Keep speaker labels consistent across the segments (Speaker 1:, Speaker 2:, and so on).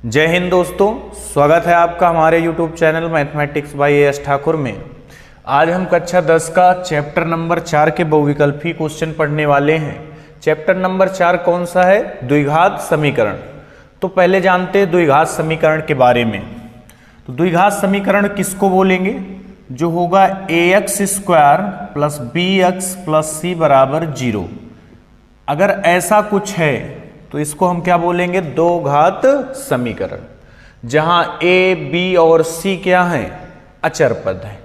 Speaker 1: जय हिंद दोस्तों, स्वागत है आपका हमारे YouTube channel mathematics bye as Thakur में। आज हम कक्षा 10 का चैप्टर नंबर 4 के बहुविकल्पी क्वेश्चन पढ़ने वाले हैं। चैप्टर नंबर 4 कौन सा है? द्विघात समीकरण। तो पहले जानते हैं द्विघात समीकरण के बारे में। तो द्विघात समीकरण किसको बोलेंगे? जो होगा ax square plus bx plus c बराबर 0। अगर ऐसा कुछ है तो इसको हम क्या बोलेंगे? दो घात समीकरण, जहां a, b और c क्या है? अचर पद है।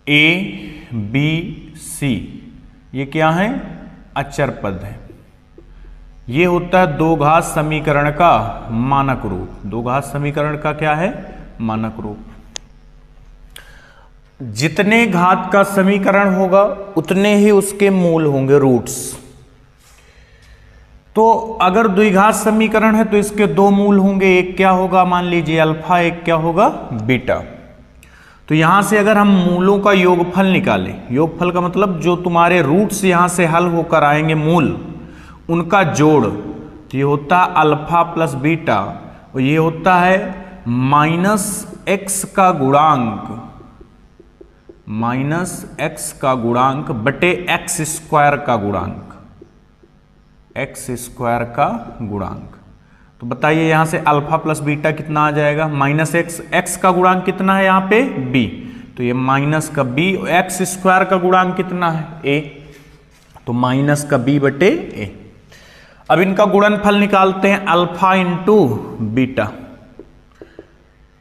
Speaker 1: a, b, c ये क्या है? अचर पद है। ये होता है दो घात समीकरण का मानक रूप। दो घात समीकरण का क्या है? मानक रूप। जितने घात का समीकरण होगा उतने ही उसके मूल होंगे, रूट्स। तो अगर द्विघात समीकरण है तो इसके दो मूल होंगे। एक क्या होगा? मान लीजिए अल्फा, एक क्या होगा? बीटा। तो यहां से अगर हम मूलों का योगफल निकालें, योगफल का मतलब जो तुम्हारे रूट्स यहां से हल होकर आएंगे, मूल उनका जोड़, तो ये होता है अल्फा प्लस बीटा, और ये होता है माइनस एक्स का गुणांक, माइनस एक्स का गुणांक बटे एक्स स्क्वायर का गुणांक, एक्स स्क्वायर का गुणांक। तो बताइए यहां से अल्फा प्लस बीटा कितना आ जाएगा? माइनस एक्स, एक्स का गुणांक कितना है यहाँ पे? बी, तो ये माइनस का बी, एक्स स्क्वायर का गुणांक कितना है? ए, तो माइनस का बी बटे ए। अब इनका गुणनफल निकालते हैं, अल्फा इंटू बीटा।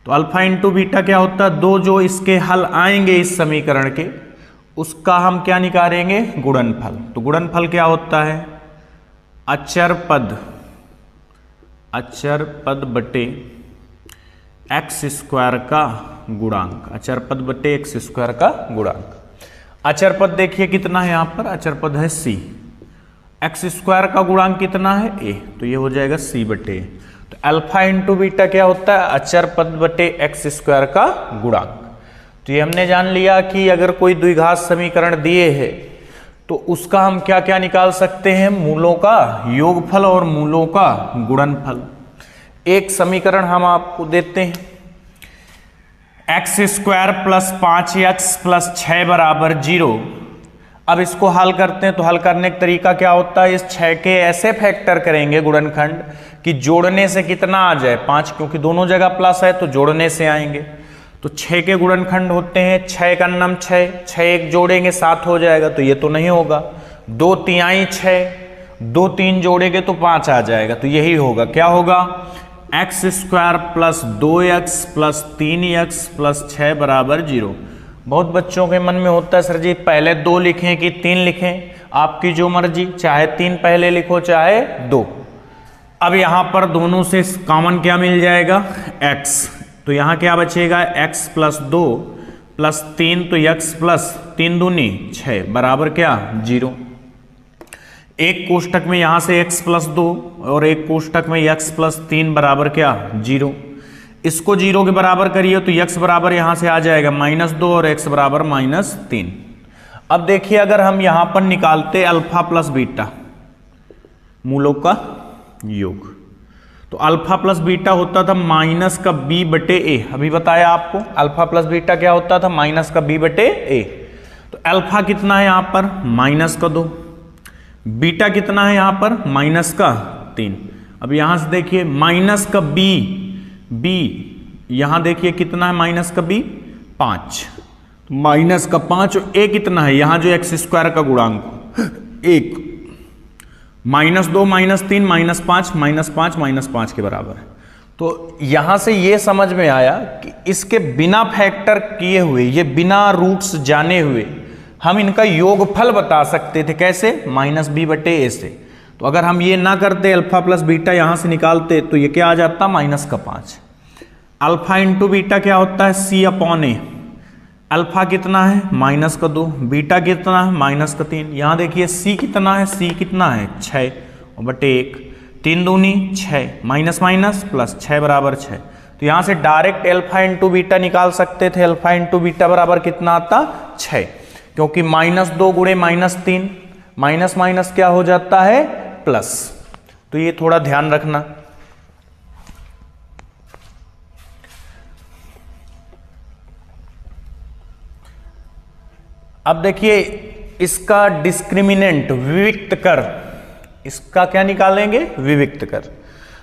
Speaker 1: तो अल्फा इंटू बीटा क्या होता है? दो जो इसके हल आएंगे इस समीकरण के, उसका हम क्या निकालेंगे? गुणनफल। तो गुणनफल क्या होता है? अचर पद, अचर पद बटे एक्स स्क्वायर का गुणांक, अचर पद बटे एक्स स्क्वायर का गुणांक। अचर पद देखिए कितना है यहाँ पर? अचर पद है c। एक्स स्क्वायर का गुणांक कितना है? a, तो ये हो जाएगा c बटे a। तो अल्फा इंटू बीटा क्या होता है? अचर पद बटे एक्स स्क्वायर का गुणांक। तो ये हमने जान लिया कि अगर कोई द्विघात समीकरण दिए है तो उसका हम क्या क्या निकाल सकते हैं? मूलों का योगफल और मूलों का गुणनफल। एक समीकरण हम आपको देते हैं, x square plus 5x plus 6 बराबर 0। अब इसको हल करते हैं तो हल करने का तरीका क्या होता है? इस 6 के ऐसे फैक्टर करेंगे गुणनखंड कि जोड़ने से कितना आ जाए? 5, क्योंकि दोनों जगह प्लस है तो जोड़ने से आएंगे। तो 6 के गुणनखंड होते हैं 6 का नम 6, 6 एक जोड़ेंगे 7 हो जाएगा, तो ये तो नहीं होगा। 2 तिहाई 6, 2 3 जोड़ेंगे तो 5 आ जाएगा, तो यही होगा। क्या होगा? X square plus 2x plus 3x plus 6 बराबर 0। बहुत बच्चों के मन में होता है, सर जी पहले 2 लिखें कि 3 लिखें? आपकी जो मर्जी, चाहे 3 पहले लिखो चाहे 2। अब यहां पर दोनों से कॉमन क्या मिल जाएगा? x। तो यहां क्या बचेगा? x प्लस 2 प्लस 3, तो x प्लस 3 दूनी 6 बराबर क्या? 0। एक कोष्टक में यहां से x प्लस 2 और एक कोष्टक में x प्लस 3 बराबर क्या? 0। इसको 0 के बराबर करिए तो x बराबर यहां से आ जाएगा -2 और x बराबर -3। अब देखिए अगर हम यहां पर निकालते अल्फा प्लस बीटा, मूलों का योग, तो अल्फा प्लस बीटा होता था माइनस का b बटे a। अभी बताया आपको अल्फा प्लस बीटा क्या होता था? माइनस का b बटे a। तो अल्फा कितना है यहां पर? माइनस का 2। बीटा कितना है यहां पर? माइनस का 3। अब यहां से देखिए माइनस का b यहां देखिए कितना है? माइनस का b 5, माइनस का 5, और a कितना है? यहां जो एक्स स्क्वायर का गुणांक 1, -2 -3 -5 -5 -5 के बराबर है। तो यहां से ये समझ में आया कि इसके बिना फैक्टर किए हुए, ये बिना रूट्स जाने हुए हम इनका योगफल बता सकते थे। कैसे? -b बटे a से। तो अगर हम ये ना करते, अल्फा प्लस बीटा यहां से निकालते, तो ये क्या आ जाता? -5। अल्फा इंटू बीटा क्या होता है? c upon a। अल्फा कितना है? -2। बीटा कितना है? -3। यहां देखिए c कितना है? c कितना है? 6 और बटे 1, 3 दूनी 6, माइनस माइनस प्लस 6 बराबर 6। तो यहां से डायरेक्ट अल्फा इंटू बीटा निकाल सकते थे। अल्फा इंटू बीटा बराबर कितना आता? 6, क्योंकि -2 गुणे -3, माइनस माइनस क्या हो जाता है? प्लस। तो ये थोड़ा ध्यान रखना। अब देखिए इसका डिस्क्रिमिनेंट विविक्त कर, इसका क्या निकालेंगे? विविक्त कर।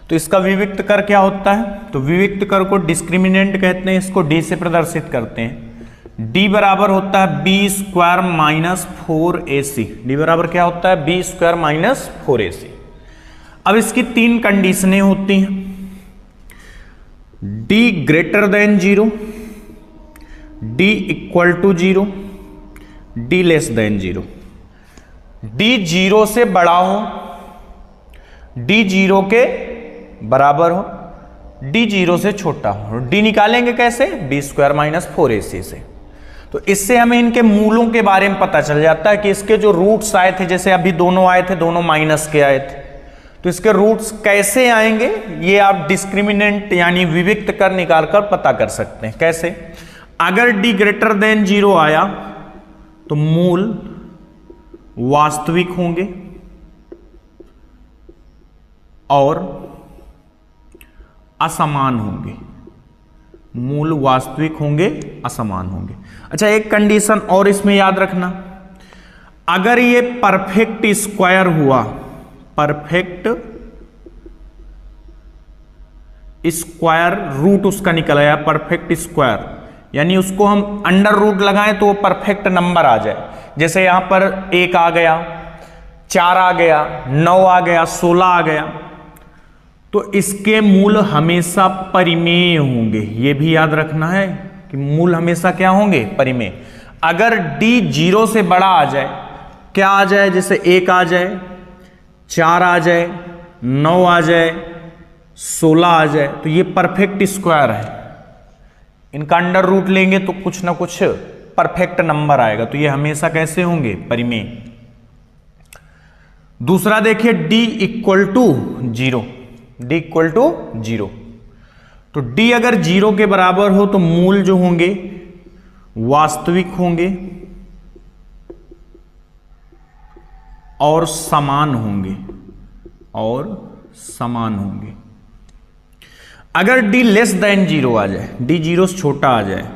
Speaker 1: तो इसका विविक्त कर क्या होता है? तो विविक्त कर को डिस्क्रिमिनेंट कहते हैं, इसको डी से प्रदर्शित करते हैं। डी बराबर होता है B square minus 4ac। D बराबर क्या होता है? B square minus 4ac। अब इसकी तीन कंडीशनें होती हैं, D greater than 0, D equal to 0, D less than 0। D 0 से बड़ा हो, डी 0 के बराबर हो, डी 0 से छोटा हो। डी निकालेंगे कैसे? बी स्क्वायर माइनस 4ac से। तो इससे हमें इनके मूलों के बारे में पता चल जाता है कि इसके जो रूट्स आए थे, जैसे अभी दोनों आए थे, दोनों माइनस के आए थे, तो इसके रूट्स कैसे आएंगे ये आप डिस्क्रिमिनेंट यानी विविक्त कर निकाल कर पता कर सकते हैं। कैसे? अगर डी ग्रेटर देन 0 आया तो मूल वास्तविक होंगे और असमान होंगे। मूल वास्तविक होंगे, असमान होंगे। अच्छा, एक कंडीशन और इसमें याद रखना, अगर ये परफेक्ट स्क्वायर हुआ, परफेक्ट स्क्वायर रूट उसका निकल आया, परफेक्ट स्क्वायर यानी उसको हम अंडर रूट लगाएं तो वो परफेक्ट नंबर आ जाए। जैसे यहां पर 1 आ गया, 4 आ गया, 9 आ गया, 16 आ गया, तो इसके मूल हमेशा परिमेय होंगे। ये भी याद रखना है कि मूल हमेशा क्या होंगे? परिमेय। अगर d 0 से बड़ा आ जाए, क्या आ जाए? जैसे 1 आ जाए, 4 आ जाए, 9 आ जाए, 16 आ जाए, तो ये परफेक्ट स्क्वायर है। इनका अंडर रूट लेंगे तो कुछ ना कुछ परफेक्ट नंबर आएगा, तो ये हमेशा कैसे होंगे? परिमेय। दूसरा देखिए d equal to 0, d equal to 0। तो d अगर 0 के बराबर हो तो मूल जो होंगे वास्तविक होंगे और समान होंगे, और समान होंगे। अगर d लेस देन 0 आ जाए, d 0 से छोटा आ जाए,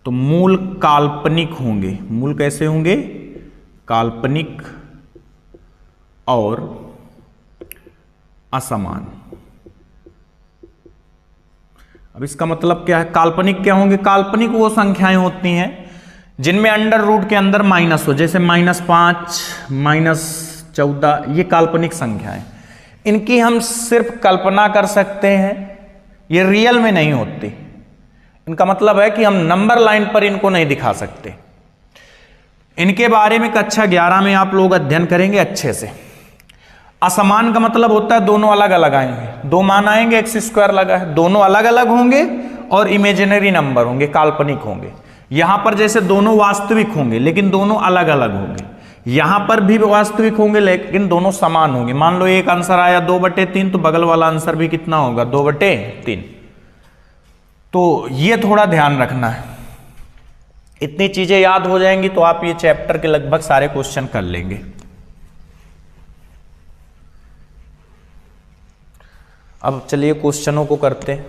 Speaker 1: तो मूल काल्पनिक होंगे। मूल कैसे होंगे? काल्पनिक और असमान। अब इसका मतलब क्या है? काल्पनिक क्या होंगे? काल्पनिक वो संख्याएं होती हैं जिनमें अंडर रूट के अंदर माइनस हो, जैसे -5, -14, ये काल्पनिक संख्याएं। इनकी हम सिर्फ कल्पना कर सकते हैं, ये रियल में नहीं होती। इनका मतलब है कि हम नंबर लाइन पर इनको नहीं दिखा सकते। इनके बारे में कक्षा 11 में आप लोग अध्ययन करेंगे अच्छे से। असमान का मतलब होता है दोनों अलग अलग आएंगे, दो मान आएंगे, x² लगा है, दोनों अलग अलग होंगे और इमेजिनरी नंबर होंगे, काल्पनिक होंगे। यहां पर जैसे दोनों वास्तविक होंगे लेकिन दोनों अलग अलग होंगे, यहां पर भी वास्तविक होंगे लेकिन दोनों समान होंगे। मान लो एक आंसर आया 2/3, तो बगल वाला आंसर भी कितना होगा? 2/3। तो ये थोड़ा ध्यान रखना है। इतनी चीजें याद हो जाएंगी तो आप ये चैप्टर के लगभग सारे क्वेश्चन कर लेंगे। अब चलिए क्वेश्चनों को करते हैं।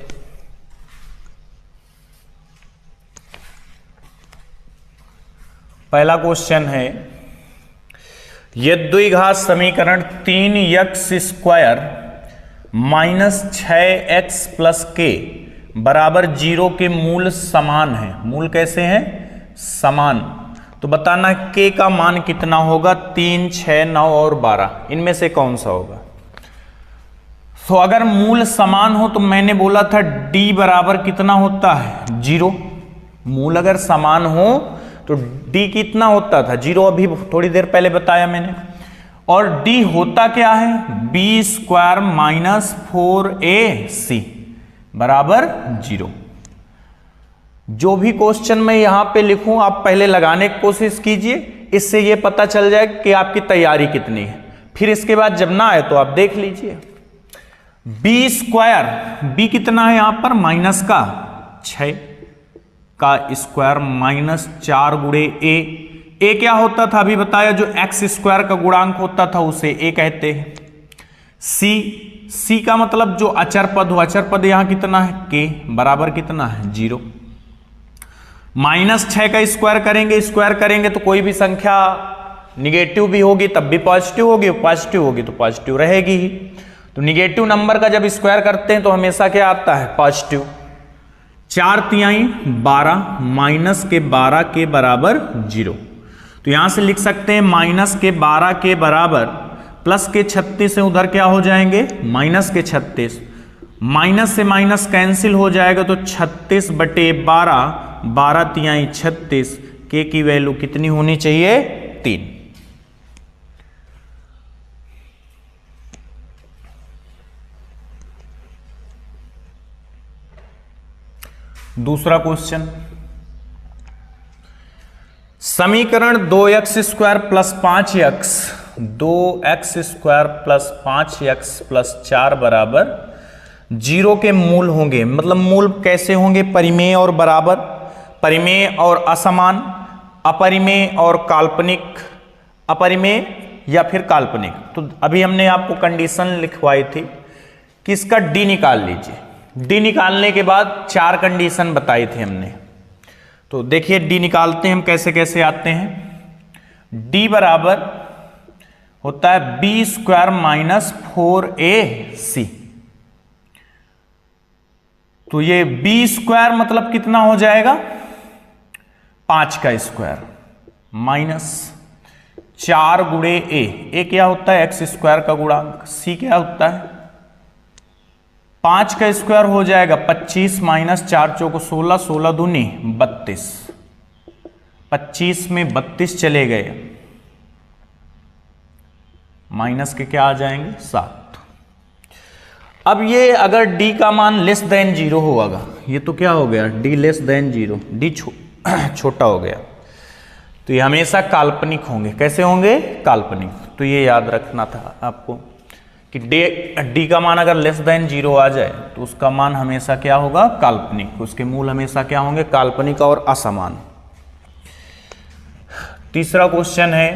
Speaker 1: पहला क्वेश्चन है, यह द्विघात समीकरण 3x² minus 6x plus k बराबर 0 के मूल समान है। मूल कैसे हैं? समान। तो बताना k का मान कितना होगा? 3, 6, 9 और 12, इनमें से कौन सा होगा? तो अगर मूल समान हो तो मैंने बोला था d बराबर कितना होता है? 0। मूल अगर समान हो तो d कितना होता था? 0। अभी थोड़ी देर पहले बताया मैंने। और d होता क्या है? b² माइनस 4ac बराबर 0। जो भी क्वेश्चन मैं यहां पे लिखूं आप पहले लगाने की कोशिश कीजिए, इससे ये पता चल जाए कि आपकी तैयारी कितनी है। फिर इसके बाद जब ना आए तो आप देख लीजिए। b², b कितना है यहां पर? माइनस का 6 का स्क्वायर माइनस 4 गुणे a क्या होता था अभी बताया? जो x² का गुणांक होता था उसे a कहते हैं। c का मतलब जो अचर पद हो, अचर पद यहां कितना है? k बराबर कितना है? 0। -6 का स्क्वायर करेंगे तो कोई भी संख्या निगेटिव भी होगी तब भी पॉजिटिव होगी, पॉजिटिव होगी तो पॉजिटिव रहेगी ही। तो निगेटिव नंबर का जब स्क्वायर करते हैं तो हमेशा क्या आता है? पॉजिटिव। 4 तिहाई 12 -12 के बराबर 0। तो यहां से लिख सकते हैं -12 के बराबर प्लस के 36 से उधर क्या हो जाएंगे? -36। माइनस से माइनस कैंसिल हो जाएगा तो 36/12, 12 तिहाई 36, के की वैल्यू कितनी होनी चाहिए? 3। दूसरा क्वेश्चन, समीकरण 2x² + 5x 2x² + 5x + 4 बराबर 0 के मूल होंगे। मतलब मूल कैसे होंगे? परिमेय और बराबर, परिमेय और असमान, अपरिमेय और काल्पनिक, अपरिमेय या फिर काल्पनिक। तो अभी हमने आपको कंडीशन लिखवाई थी कि इसका डी निकाल लीजिए। डी निकालने के बाद 4 कंडीशन बताई थी हमने। तो देखिए डी निकालते हैं हम, कैसे कैसे आते हैं। डी बराबर होता है b² - 4ac। तो ये b² मतलब कितना हो जाएगा? 5 का स्क्वायर माइनस 4 गुणे a क्या होता है? x² का गुणांक। c क्या होता है? 5 का स्क्वायर हो जाएगा 25 - 4 चौको 16, 16 दूनी 32, 25 में 32 चले गए, माइनस के क्या आ जाएंगे? 7। अब ये अगर d का मान लेस देन 0 होगा, ये तो क्या हो गया? d लेस देन 0, d छोटा हो गया, तो ये हमेशा काल्पनिक होंगे। कैसे होंगे? काल्पनिक। तो ये याद रखना था आपको कि d का मान अगर लेस देन 0 आ जाए तो उसका मान हमेशा क्या होगा? काल्पनिक। उसके मूल हमेशा क्या होंगे? काल्पनिक और असमान। तीसरा क्वेश्चन है,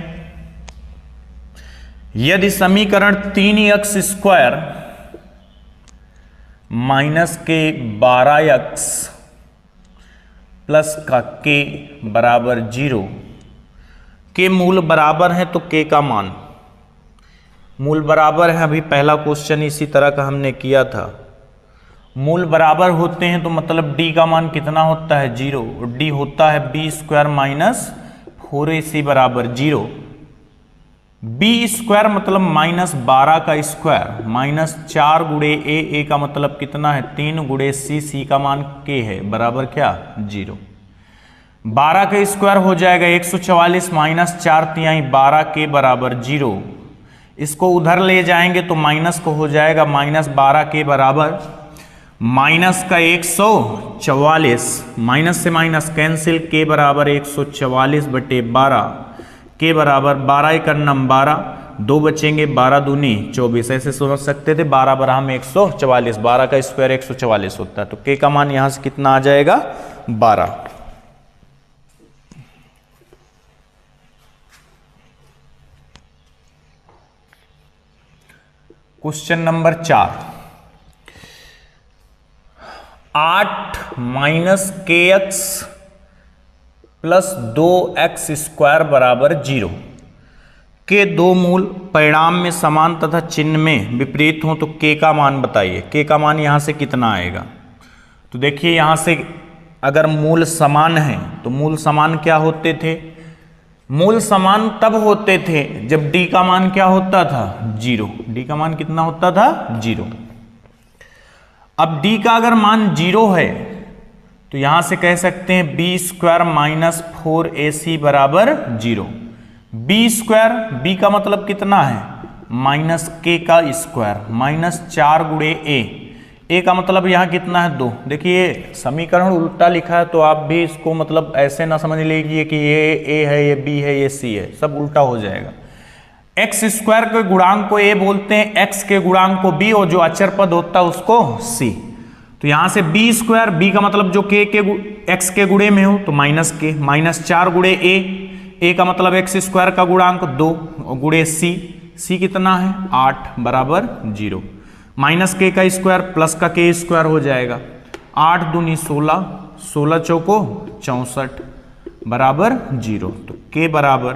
Speaker 1: यदि समीकरण 3x² के 12x प्लस का k बराबर 0 के मूल बराबर है तो k का मान, मूल बराबर है। अभी पहला क्वेश्चन इसी तरह का हमने किया था। मूल बराबर होते हैं तो मतलब d का मान कितना होता है? 0। और d होता है b² - 4ac बराबर 0। b² मतलब -12 का स्क्वायर, -4 गुणे a का मतलब कितना है? 3 गुणे c का मान k है, बराबर क्या? 0। 12 का स्क्वायर हो जाएगा 144 -4 तिहाई 12 के बराबर 0। इसको उधर ले जाएंगे तो माइनस को हो जाएगा -12 के बराबर माइनस का 144, माइनस से माइनस कैंसिल, के बराबर 144/12, के बराबर 12 1 12, 2 बचेंगे, 12 दूनी 24। ऐसे समझ सकते थे 12 बराबर में 144, 12 का स्क्वायर 144 होता है। तो के का मान यहां से कितना आ जाएगा? 12। क्वेश्चन नंबर 4, 8 - kx + 2x² बराबर 0 के दो मूल परिणाम में समान तथा चिन्ह में विपरीत हो तो k का मान बताइए। k का मान यहां से कितना आएगा? तो देखिए यहां से अगर मूल समान है तो मूल समान क्या होते थे? मूल समान तब होते थे जब d का मान क्या होता था? 0। d का मान कितना होता था? 0। अब d का अगर मान 0 है तो यहां से कह सकते हैं b² - 4ac बराबर 0। b² b का मतलब कितना है? -k का स्क्वायर, -4 गुणे a का मतलब यहाँ कितना है? 2। देखिए समीकरण उल्टा लिखा है तो आप भी इसको मतलब ऐसे ना समझ लीजिए कि ये a है, ये b है, ये c है, सब उल्टा हो जाएगा। x² के गुणांक को a बोलते हैं, x के गुणांक को b, और जो अचर पद होता है उसको c। तो यहां से b² b का मतलब जो k के x के गुणे में हो तो -k, -4 गुणे a का मतलब x² का गुणांक 2 गुणे c कितना है? 8 बराबर 0। -k का स्क्वायर प्लस का k² हो जाएगा, 8 दूनी 16, 16 चौको 64 बराबर 0। तो k बराबर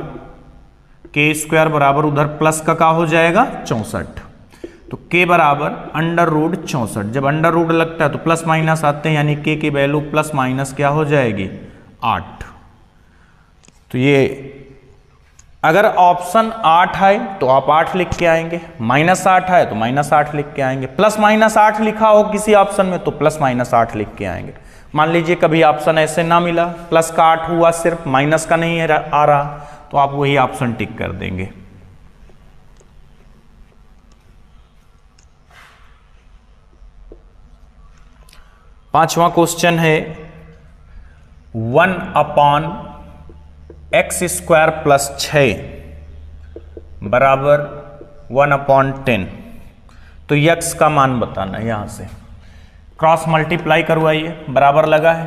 Speaker 1: k स्क्वायर बराबर उधर प्लस का हो जाएगा 64। तो k बराबर अंडर रूट 64। जब अंडर रूट लगता है तो प्लस माइनस आते हैं, यानी k की वैल्यू प्लस माइनस क्या हो जाएगी 8। तो ये अगर ऑप्शन 8 है तो आप 8 लिख के आएंगे, -8 है तो -8 लिख के आएंगे, +-8 लिखा हो किसी ऑप्शन में तो +-8 लिख के आएंगे। मान लीजिए कभी ऑप्शन ऐसे ना मिला, प्लस का 8 हुआ सिर्फ, माइनस का नहीं आ रहा, तो आप वही ऑप्शन टिक कर देंगे। पांचवा क्वेश्चन है 1/x² + 6 बराबर 1/10। तो x का मान बताना है, यहां से क्रॉस मल्टीप्लाई करवाइए, बराबर लगा है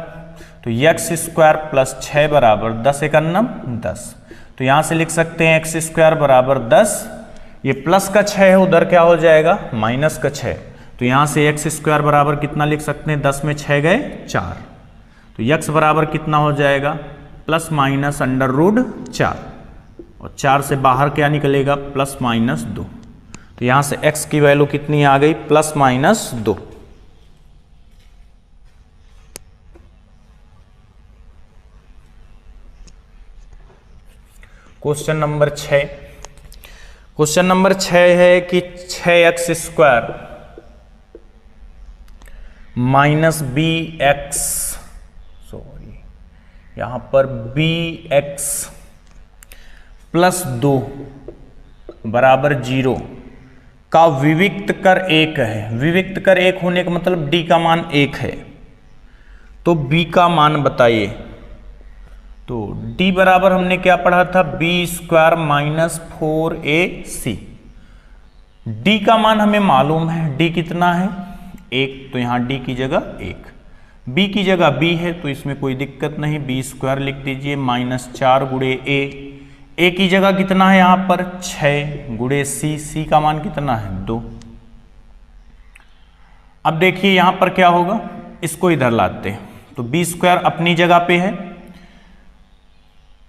Speaker 1: तो x² + 6 बराबर 10 × 9 10। तो यहां से लिख सकते हैं x² बराबर 10, ये प्लस का 6 है, उधर क्या हो जाएगा माइनस का 6। तो यहां से x² बराबर कितना लिख सकते हैं, 10 में 6 गए 4। तो x बराबर कितना हो जाएगा ±√4, और 4 से बाहर क्या निकलेगा ±2। तो यहां से x की वैल्यू कितनी आ गई ±2। Question number 6। क्वेश्चन नंबर 6 है कि 6x² - bx, सॉरी यहां पर bx + 2 बराबर 0 का विविक्त कर 1 है। विविक्त कर 1 होने का मतलब d का मान 1 है, तो b का मान बताइए। तो d बराबर हमने क्या पढ़ा था, b² - 4ac। d का मान हमें मालूम है, d कितना है 1, तो यहां d की जगह 1, b की जगह b है तो इसमें कोई दिक्कत नहीं, b² लिख दीजिए -4 × a की जगह कितना है यहां पर 6 × c का मान कितना है 2। अब देखिए यहां पर क्या होगा, इसको इधर लाते हैं, तो b² अपनी जगह पे है,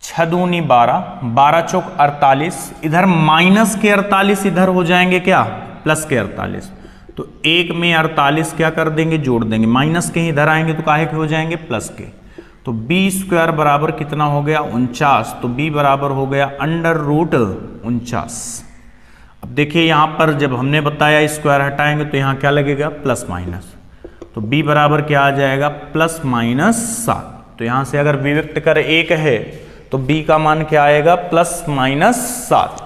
Speaker 1: 6 दूनी 12, 12 चौक 48, इधर माइनस के 48 इधर हो जाएंगे क्या प्लस के 48। तो 1 में 48 क्या कर देंगे जोड़ देंगे, माइनस के ही इधर आएंगे तो काहे के हो जाएंगे प्लस के। तो b² बराबर कितना हो गया 49। तो b बराबर हो गया √49। अब देखिए यहां पर जब हमने बताया स्क्वायर हटाएंगे तो यहां क्या लगेगा प्लस माइनस, तो b बराबर क्या आ जाएगा +-7। तो यहां से अगर विविक्त कर 1 है तो b का मान क्या आएगा +-7।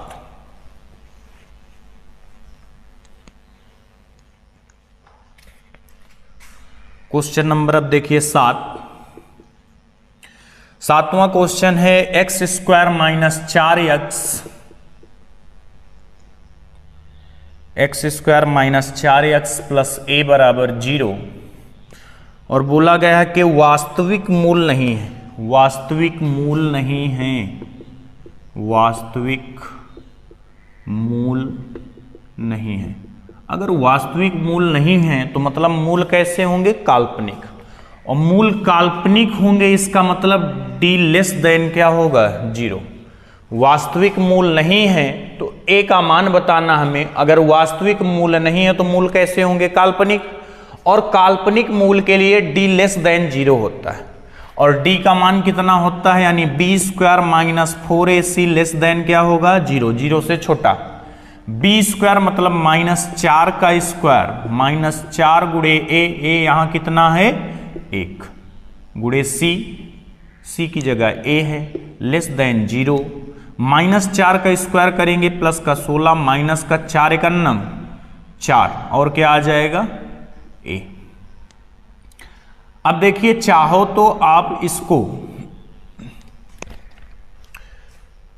Speaker 1: क्वेश्चन नंबर अब देखिए 7वां क्वेश्चन है x² - 4x + a बराबर 0, और बोला गया है कि वास्तविक मूल नहीं है, वास्तविक मूल नहीं है, वास्तविक मूल नहीं है। अगर वास्तविक मूल नहीं है तो मतलब मूल कैसे होंगे काल्पनिक, और मूल काल्पनिक होंगे इसका मतलब d < क्या होगा 0। वास्तविक मूल नहीं है तो a का मान बताना हमें, अगर वास्तविक मूल नहीं है तो मूल कैसे होंगे काल्पनिक, और काल्पनिक मूल के लिए d < 0 होता है, और d का मान कितना होता है, यानी b² - 4ac < क्या होगा 0, 0 से छोटा। b² मतलब -4 का स्क्वायर, -4 × a यहां कितना है 1 × c की जगह a है <0, -4 का स्क्वायर करेंगे प्लस का 16, माइनस का 4 × 9 4, और क्या आ जाएगा a। अब देखिए चाहो तो आप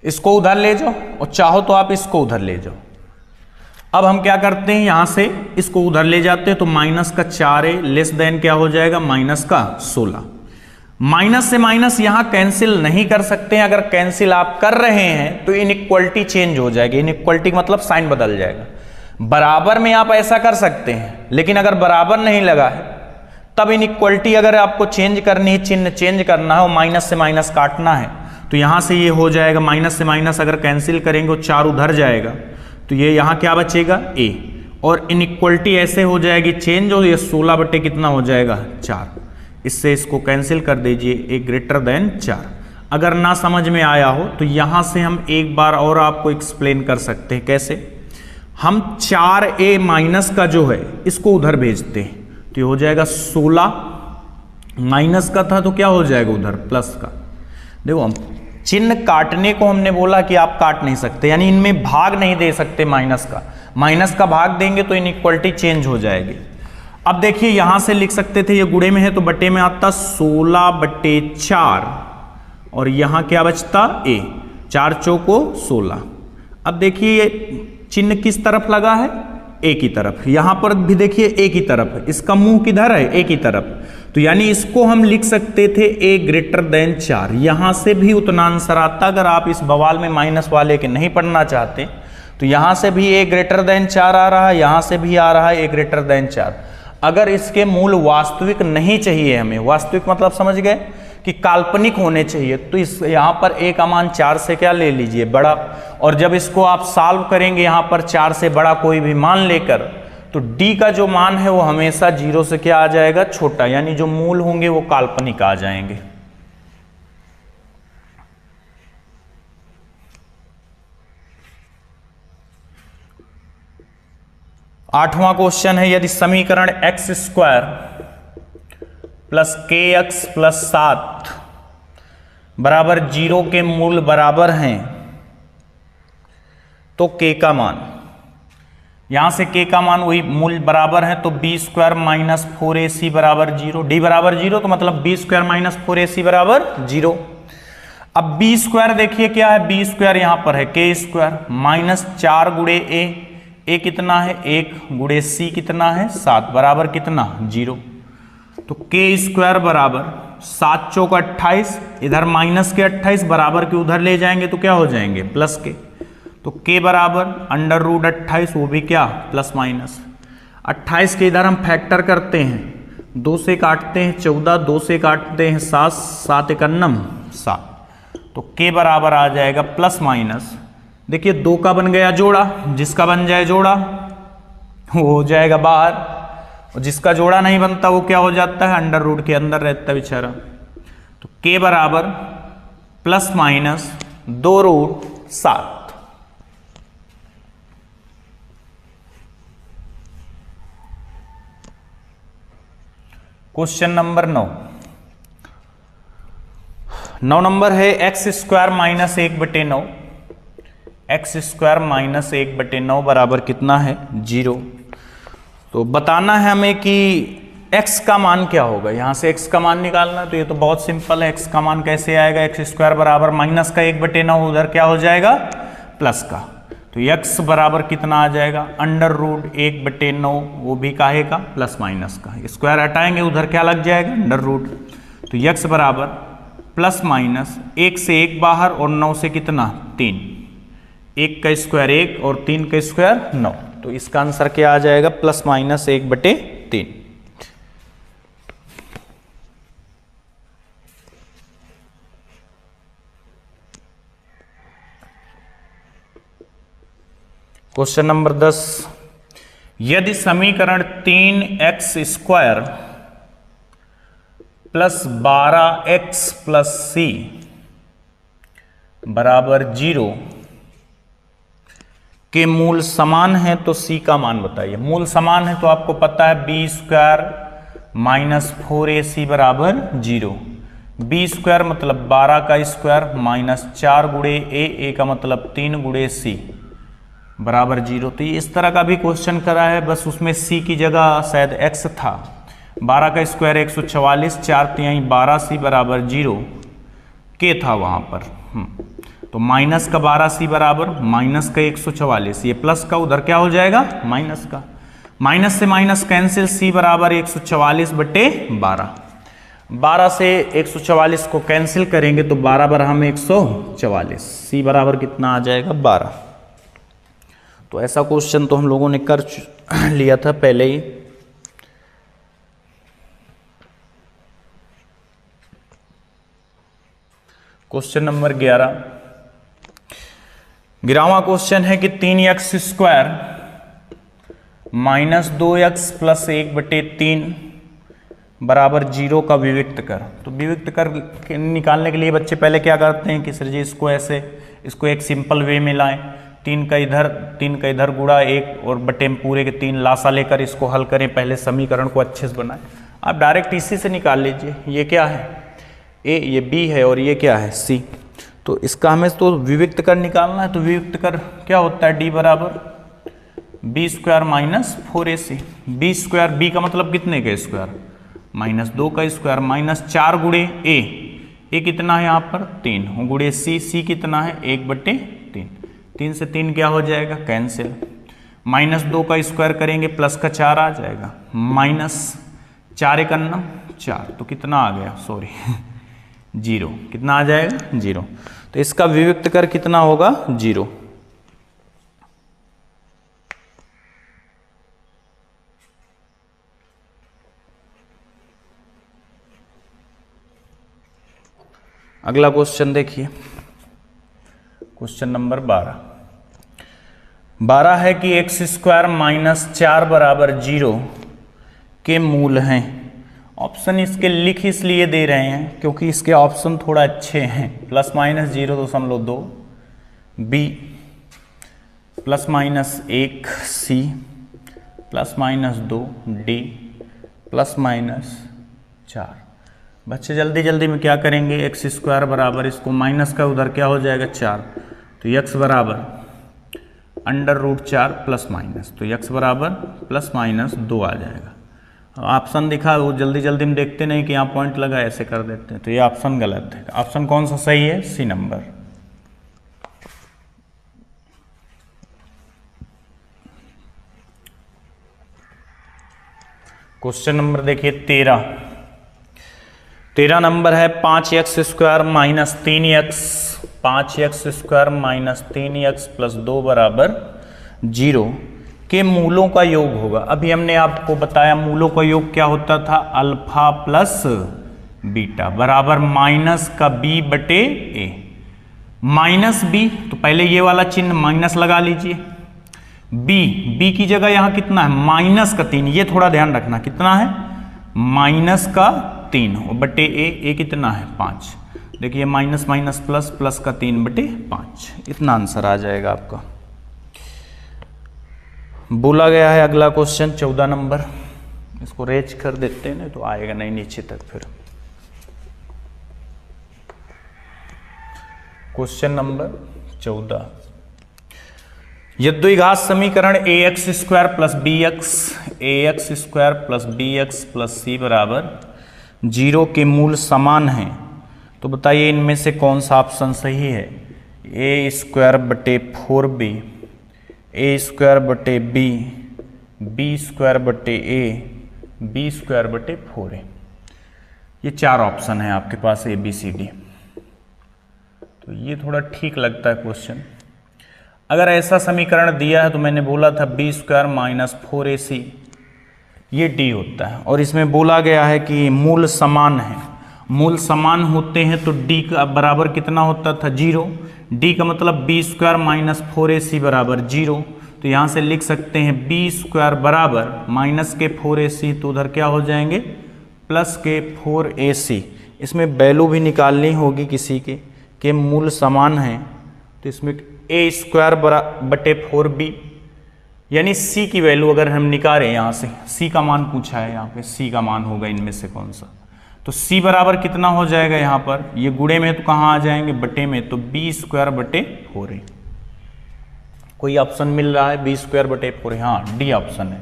Speaker 1: इसको उधर ले जाओ, और चाहो तो आप इसको उधर ले जाओ। अब हम क्या करते हैं, यहां से इसको उधर ले जाते हैं, तो माइनस का 4a < क्या हो जाएगा माइनस का 16। माइनस से माइनस यहां कैंसिल नहीं कर सकते हैं, अगर कैंसिल आप कर रहे हैं तो इनइक्वालिटी चेंज हो जाएगी। इनइक्वालिटी मतलब साइन बदल जाएगा। बराबर में आप ऐसा कर सकते हैं, लेकिन अगर बराबर नहीं लगा है तब इनइक्वलिटी अगर आपको चेंज करनी है, चिन्ह चेंज करना है और माइनस से माइनस काटना है, तो यहां से ये हो जाएगा, माइनस से माइनस अगर कैंसिल करेंगे वो 4 उधर जाएगा, तो ये यहाँ क्या बचेगा a, और इनइक्वलिटी ऐसे हो जाएगी चेंज, और ये 16 बटे कितना हो जाएगा 4। इससे इसको कैंसिल कर दीजिए, a ग्रेटर देन 4। अगर ना समझ में आया हो तो यहाँ से हम एक बार और आपको एक्सप्लेन कर सकते हैं। कैसे? हम 4a माइनस का जो है इसको उधर भेजते हैं, तो ये हो जाएगा 16, माइनस का था तो क्या हो जाएगा उधर प्लस का। देखो हम चिन्ह काटने को हमने बोला कि आप काट नहीं सकते, यानी इनमें भाग नहीं दे सकते माइनस का भाग देंगे तो इनइक्वलिटी चेंज हो जाएगी। अब देखिए यहां से लिख सकते थे, ये गुणे में है तो बटे में आता 16 बटे 4, और यहां क्या बचता a, 4 चौको 16। अब देखिए ये चिन्ह किस तरफ लगा है, a की तरफ। यहां पर भी देखिए a की तरफ, इसका मुंह किधर है, a की तरफ, तो यानी इसको हम लिख सकते थे a ग्रेटर देन 4। यहां से भी उतना आंसर आता। अगर आप इस बवाल में माइनस वाले के नहीं पढ़ना चाहते तो यहां से भी a ग्रेटर देन 4 आ रहा है, यहां से भी आ रहा है a ग्रेटर देन 4। अगर इसके मूल वास्तविक नहीं चाहिए हमें, वास्तविक मतलब समझ गए कि काल्पनिक होने चाहिए, तो इस यहाँ पर a का मान 4 से क्या ले लीजिए, बड़ा। और जब इसको आप सॉल्व करेंगे यहाँ पर 4 से बड़ा कोई भी मान लेकर, तो d का जो मान है वो हमेशा 0 से क्या आ जाएगा, छोटा, यानी जो मूल होंगे वो काल्पनिक आ जाएंगे। आठवां क्वेश्चन है, यदि समीकरण एक्स स्क्वायर प्लस के एक्स प्लस 7 बराबर 0 के मूल बराबर हैं तो k का मान, यहां से k का मान वही मूल बराबर है, तो b स्क्वायर माइनस 4ac बराबर 0, d बराबर 0 तो मतलब b स्क्वायर माइनस 4ac बराबर 0। अब b स्क्वायर देखिए क्या है, b स्क्वायर यहां पर है k स्क्वायर माइनस 4 गुणे a कितना है 1 गुणे c कितना है 7 बराबर कितना 0। तो k स्क्वायर बराबर 7 चौक 28, इधर माइनस के 28 बराबर के उधर ले जाएंगे तो क्या हो जाएंगे प्लस के, तो k बराबर अंडर रूट 28, वो भी क्या प्लस माइनस 28 के इधर हम फैक्टर करते हैं, 2 से काटते हैं 14, 2 से काटते हैं 7, 7 एकन्नम 7, तो k बराबर आ जाएगा प्लस माइनस, देखिए 2 का बन गया जोड़ा, जिसका बन जाए जोड़ा वो हो जाएगा बाहर, और जिसका जोड़ा नहीं बनता वो क्या हो जाता है, अंडर रूट के अंदर रहता है बेचारा। तो k बराबर plus minus 2 root 7। Question number 9 number है x square minus 1/9, x square minus 1/9 बराबर कितना है 0। तो बताना है हमें कि x का मान क्या होगा, यहां से x का मान निकालना, तो ये तो बहुत सिंपल है। x का मान कैसे आएगा, एक्स स्क्वायर बराबर माइनस का 1/9, उधर क्या हो जाएगा प्लस का, तो x बराबर कितना आ जाएगा अंडर रूट 1/9, वो भी काहे का प्लस माइनस का, स्क्वायर हटाएंगे उधर क्या लग जाएगा अंडर रूट, तो x बराबर प्लस माइनस 1 से 1 बाहर और 9 से कितना 3, 1 का स्क्वायर 1 और 3 का स्क्वायर 9, तो इसका आंसर क्या आ जाएगा प्लस माइनस 1/3। क्वेश्चन नंबर 10, यदि समीकरण 3x square plus 12x plus c बराबर 0 के मूल समान है तो c का मान बताइए। मूल समान है तो आपको पता है b स्क्वायर माइनस 4ac बराबर 0, b स्क्वायर मतलब 12 का स्क्वायर माइनस 4 गुणे a का मतलब 3 गुणे c बराबर 0। तो इस तरह का भी क्वेश्चन करा है, बस उसमें c की जगह शायद x था, 12 का स्क्वायर 144, 4 तिहाई 12c बराबर 0, k था वहां पर, तो माइनस का 12c बराबर माइनस का 144, ये प्लस का उधर क्या हो जाएगा माइनस का, माइनस से माइनस कैंसिल, c बराबर 144/12, 12 से 144 को कैंसिल करेंगे तो 12 बराबर में 144, c बराबर कितना आ जाएगा 12। तो ऐसा क्वेश्चन तो हम लोगों ने कर लिया था पहले ही। क्वेश्चन नंबर 11, 11वां क्वेश्चन है कि 3x square minus 2x plus 1/3 बराबर 0 का विविक्त कर। तो विविक्त कर निकालने के लिए बच्चे पहले क्या करते हैं कि सर जी इसको एक सिंपल वे में लाएं, 3 का इधर गुणा 1 और बटे में पूरे के 3 लासा लेकर इसको हल करें, पहले समीकरण को अच्छे से बनाएं। आप डायरेक्ट इसी से निकाल लीजिए, ये क्या है ए, ये बी है और ये क्या है सी। तो इसका हमें तो विविक्त कर निकालना है, तो विविक्त कर क्या होता है डी बराबर B square minus 4ac। B square, B का मतलब कितने का स्क्वायर, माइनस 2 का स्क्वायर, माइनस 4 गुणे ए कितना है यहाँ पर 3, गुणे सी कितना है 1/3, 3 से 3 क्या हो जाएगा कैंसिल, माइनस 2 का स्क्वायर करेंगे प्लस का 4 आ जाएगा, माइनस 4 एक अन्नम 4, तो कितना आ गया सॉरी 0, कितना आ जाएगा 0। तो इसका विविक्त कर कितना होगा 0। अगला क्वेश्चन देखिए, क्वेश्चन नंबर 12 है कि एक्स स्क्वायर माइनस 4 बराबर 0 के मूल हैं। ऑप्शन इसके लिख इसलिए दे रहे हैं क्योंकि इसके ऑप्शन थोड़ा अच्छे हैं, plus minus 0.2, B plus minus 1 C plus minus 2 D plus minus 4। बच्चे जल्दी जल्दी में क्या करेंगे, एक्स स्क्वायर बराबर इसको माइनस का उधर क्या हो जाएगा 4, तो एक्स बराबर √4 प्लस माइनस, तो एक्स बराबर प्लस माइनस 2 आ जाएगा। ऑप्शन दिखा वो जल्दी जल्दी में देखते नहीं कि यहाँ पॉइंट लगा ऐसे कर देते हैं, तो ये ऑप्शन गलत है। ऑप्शन कौन सा सही है, सी नंबर। क्वेश्चन नंबर देखिए 13 नंबर है 5x square minus 3x, 5x square minus 3x plus 2 बराबर 0 के मूलों का योग होगा। अभी हमने आपको बताया मूलों का योग क्या होता था, अल्फा प्लस बीटा बराबर माइनस का b बटे a, माइनस b, तो पहले ये वाला चिन्ह माइनस लगा लीजिए, b की जगह यहां कितना है माइनस का 3, ये थोड़ा ध्यान रखना कितना है माइनस का 3 और बटे a कितना है 5। देखिए माइनस माइनस प्लस, प्लस का 3/5, इतना आंसर आ जाएगा आपका। बोला गया है अगला क्वेश्चन 14 नंबर, इसको रेज कर देते हैं ना तो आएगा नहीं नीचे तक। फिर क्वेश्चन नंबर 14, यद्विघात समीकरण ax square plus bx plus c बराबर 0 के मूल समान हैं, तो बताइए इनमें से कौन सा ऑप्शन सही है। a स्क्वायर बटे 4b, a स्क्वायर बटे b स्क्वायर बटे a, b स्क्वायर बटे 4a। ये 4 ऑप्शन है आपके पास a b c d, तो ये थोड़ा ठीक लगता है क्वेश्चन। अगर ऐसा समीकरण दिया है तो मैंने बोला था b स्क्वायर माइनस 4ac, ये d होता है, और इसमें बोला गया है कि मूल समान है, मूल समान होते हैं तो d का बराबर कितना होता था 0, d का मतलब b स्क्वायर माइनस 4ac बराबर 0, तो यहाँ से लिख सकते हैं b स्क्वायर बराबर माइनस के 4ac, तो उधर क्या हो जाएंगे प्लस के 4ac। इसमें वैल्यू भी निकालनी होगी किसी के मूल समान हैं, तो इसमें a स्क्वायर बटे 4b, यानी c की वैल्यू अगर हम निकालें यहाँ से, c का मान पूछा है यहाँ पे, c का मान होगा इनमें से कौन सा, तो c बराबर कितना हो जाएगा यहाँ पर, ये गुणे में तो कहाँ आ जाएंगे बटे में, तो b स्क्वायर बटे 4a। कोई ऑप्शन मिल रहा है b स्क्वायर बटे 4a, हाँ डी ऑप्शन है,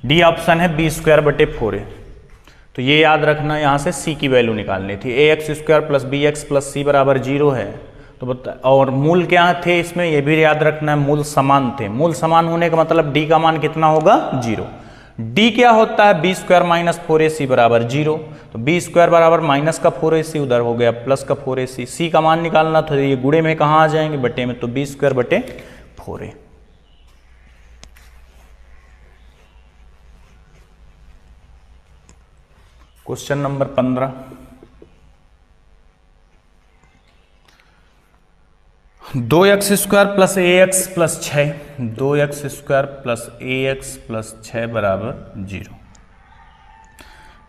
Speaker 1: डी ऑप्शन है b स्क्वायर बटे 4a। तो ये याद रखना, यहाँ से c की वैल्यू निकालनी थी, ax square plus bx plus c बराबर 0 है, तो बता, और मूल क्या थे इसमें ये भी याद रखना है, मूल समान थे। मूल समान होने का मतलब d का मान कितना होगा 0, d क्या होता है b स्क्वायर माइनस 4ac बराबर 0, तो b स्क्वायर बराबर माइनस का 4ac उधर हो गया प्लस का 4ac, c का मान निकालना था, ये गुणे में कहाँ आ जाएंगे बटे में, तो b स्क्वायर बटे 4a। Question number 15, 2x² plus ax plus 6, 2x² plus ax plus 6 बराबर 0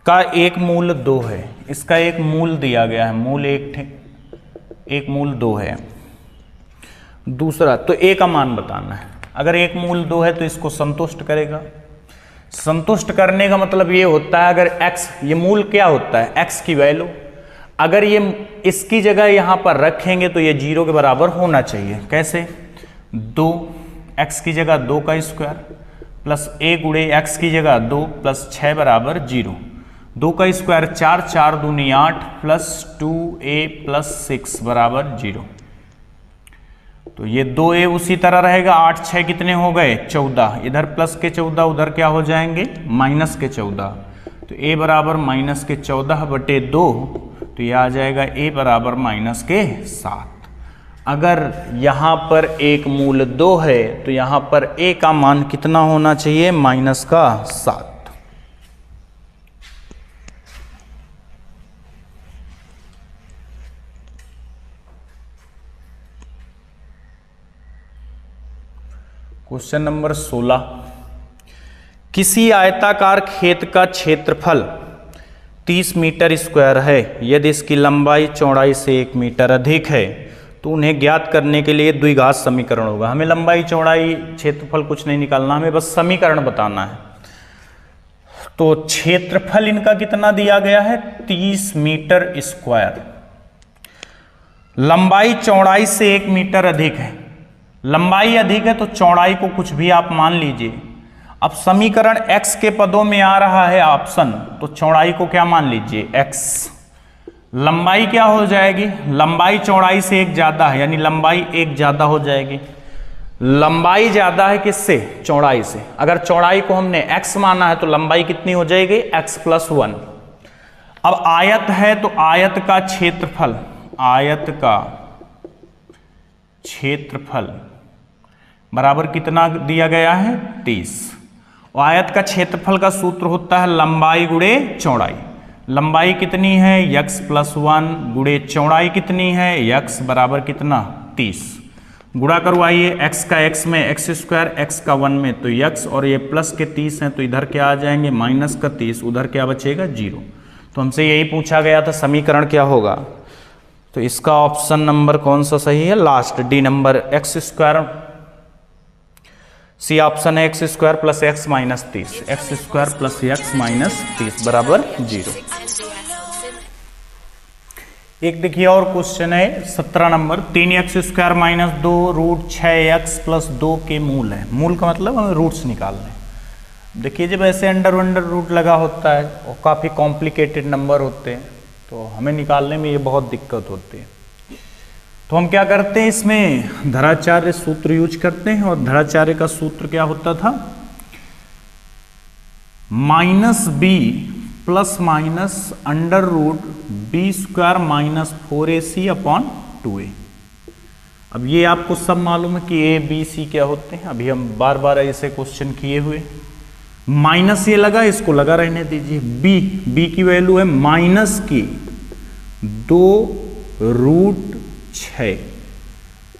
Speaker 1: का एक मूल 2 है। इसका एक मूल दिया गया है, मूल एक मूल 2 है। दूसरा तो a का मान बताना है। अगर एक मूल 2 है तो इसको संतुष्ट करेगा। संतुष्ट करने का मतलब ये होता है अगर x, ये मूल क्या होता है, x की वैल्यू, अगर ये इसकी जगह यहां पर रखेंगे तो ये 0 के बराबर होना चाहिए। कैसे, 2 x की जगह 2 का स्क्वायर प्लस a गुणे x की जगह 2 प्लस 6 बराबर 0। 2 का स्क्वायर 4, 4 दूनी 8 प्लस 2a प्लस 6 बराबर 0। तो ये 2a उसी तरह रहेगा। 8 6 कितने हो गए, 14। इधर प्लस के 14, उधर क्या हो जाएंगे, माइनस के 14। तो a बराबर माइनस के 14 बटे 2, तो ये आ जाएगा a बराबर माइनस के 7। अगर यहाँ पर एक मूल 2 है तो यहाँ पर a का मान कितना होना चाहिए, माइनस का 7। क्वेश्चन नंबर 16, किसी आयताकार खेत का क्षेत्रफल 30 मीटर स्क्वायर है। यदि इसकी लंबाई चौड़ाई से 1 मीटर अधिक है तो उन्हें ज्ञात करने के लिए द्विघात समीकरण होगा। हमें लंबाई चौड़ाई क्षेत्रफल कुछ नहीं निकालना, हमें बस समीकरण बताना है। तो क्षेत्रफल इनका कितना दिया गया है, 30 मीटर स्क्वायर। लंबाई चौड़ाई से 1 मीटर अधिक है। लंबाई अधिक है तो चौड़ाई को कुछ भी आप मान लीजिए। अब समीकरण x के पदों में आ रहा है ऑप्शन, तो चौड़ाई को क्या मान लीजिए, x। लंबाई क्या हो जाएगी, लंबाई चौड़ाई से 1 ज्यादा है, यानी लंबाई 1 ज्यादा हो जाएगी। लंबाई ज्यादा है किससे, चौड़ाई से। अगर चौड़ाई को हमने x माना है तो लंबाई कितनी हो जाएगी, x + 1। अब आयत है तो आयत का क्षेत्रफल, आयत का क्षेत्रफल बराबर कितना दिया गया है, 30। और आयत का क्षेत्रफल का सूत्र होता है लंबाई गुणे चौड़ाई। लंबाई कितनी है, x + 1 गुणे चौड़ाई कितनी है, x बराबर कितना, 30। गुणा करवाइए, x का x में x², x का 1 में तो x, और ये प्लस के 30 हैं तो इधर क्या आ जाएंगे, माइनस का 30, उधर क्या बचेगा, 0। तो हमसे यही पूछा गया था समीकरण क्या होगा। तो इसका ऑप्शन नंबर कौन सा सही है, last D number, x²। C option है x² + x - 30, x² + x - 30 बराबर 0। एक देखिए और क्वेश्चन है 17 नंबर, 3x² - 2 रूट 6x + 2 के मूल है। मूल का मतलब हमें रूट्स निकालने। देखिए जब ऐसे अंडर रूट लगा होता है और काफ़ी कॉम्प्लिकेटेड नंबर होते हैं तो हमें निकालने में ये बहुत दिक्कत होती है। तो हम क्या करते हैं, इसमें धराचार्य सूत्र यूज करते हैं। और धराचार्य का सूत्र क्या होता था, -b + (√b² - 4ac/2a। अब ये आपको सब मालूम है कि a b c क्या होते हैं। अभी हम बार बार ऐसे क्वेश्चन किए हुए। माइनस ये लगा, इसको लगा रहने दीजिए। b की वैल्यू है -2√6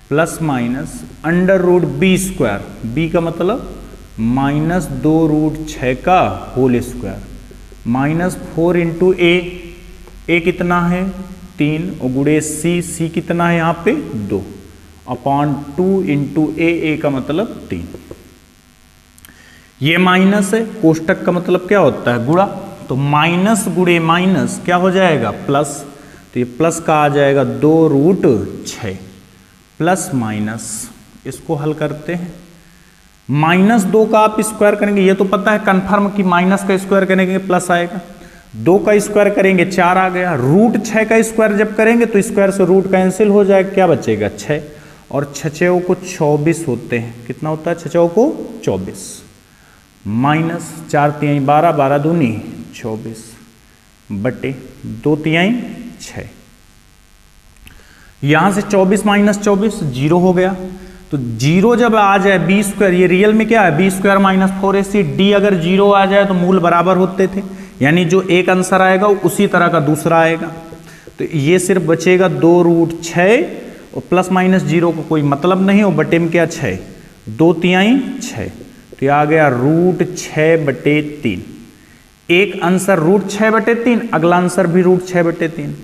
Speaker 1: प्लस माइनस (√b²). b का मतलब -2√6 का होल स्क्वायर -4 × a कितना है 3 और गुणे c कितना है यहाँ पे 2/2 × a का मतलब 3। ये माइनस है, कोष्टक का मतलब क्या होता है, गुणा। तो माइनस गुणे माइनस क्या हो जाएगा, प्लस। तो ये प्लस का आ जाएगा 2√6 प्लस माइनस, इसको हल करते हैं। -2 का आप स्क्वायर करेंगे, ये तो पता है कंफर्म कि माइनस का स्क्वायर करेंगे प्लस आएगा। 2 का स्क्वायर करेंगे 4 आ गया। √6 का स्क्वायर जब करेंगे तो स्क्वायर से रूट कैंसिल हो जाएगा, क्या बचेगा 6। और 6 को 24 होते हैं, कितना होता है 6 को 24 माइनस 4 तिहाई 12, 12 दूनी 24 बटे 2 तिहाई 6। यहां से 24 माइनस 24 0 हो गया। तो 0 जब आ जाए b², ये रियल में क्या है b² - 4ac। d अगर 0 आ जाए तो मूल बराबर होते थे, यानी जो एक आंसर आएगा उसी तरह का दूसरा आएगा। तो ये सिर्फ बचेगा 2√6 और प्लस माइनस 0 को कोई मतलब नहीं, और बटे में क्या 6, 2 तिहाई 6, तो आ गया √6/3। एक आंसर √6/3, अगला आंसर भी √6/3।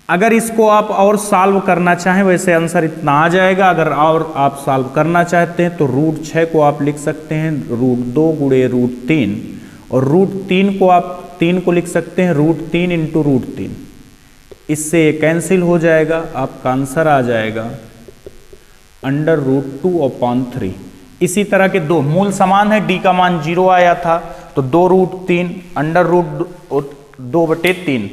Speaker 1: अगर इसको आप और सॉल्व करना चाहें, वैसे आंसर इतना आ जाएगा। अगर और आप सॉल्व करना चाहते हैं तो √6 को आप लिख सकते हैं √2 गुणे √3, और √3 को आप 3 को लिख सकते हैं √3 × √3। इससे ये कैंसिल हो जाएगा, आपका आंसर आ जाएगा √2/3। इसी तरह के दो मूल समान है, d का मान 0 आया था तो 2√3 √2/3